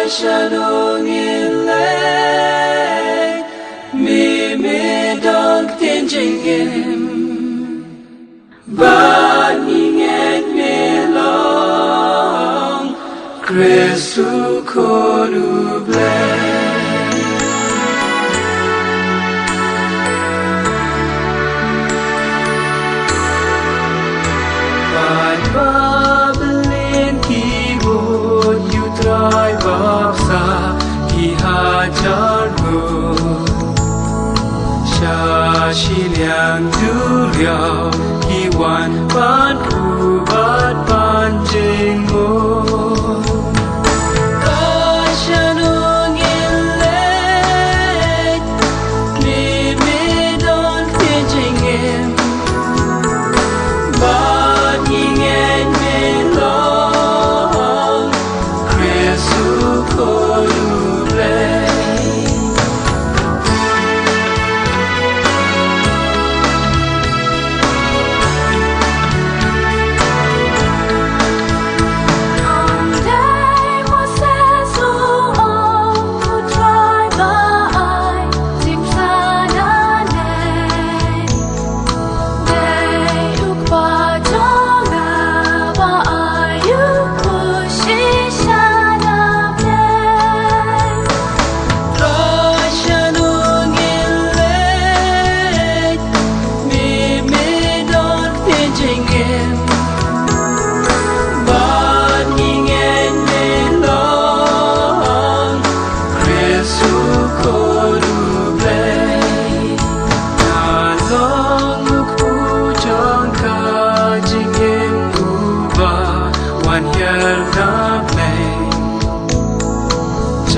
shalom ngin leit mi don tin jing ba ngin mi long Christu kodu Trai baksa ki hajar mu Shashi liang du liao ki wan ban ku bat ban jing mo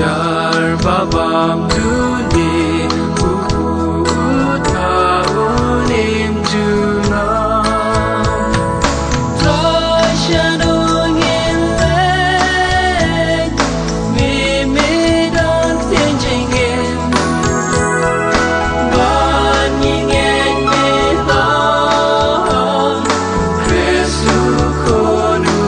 Jar babam duni buku unim junam Trai shalom ngin leit mi don tin jing ban ngin mi long Christu kodu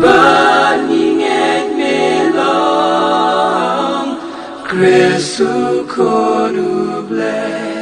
Ban ngin mi long Christu kodu bless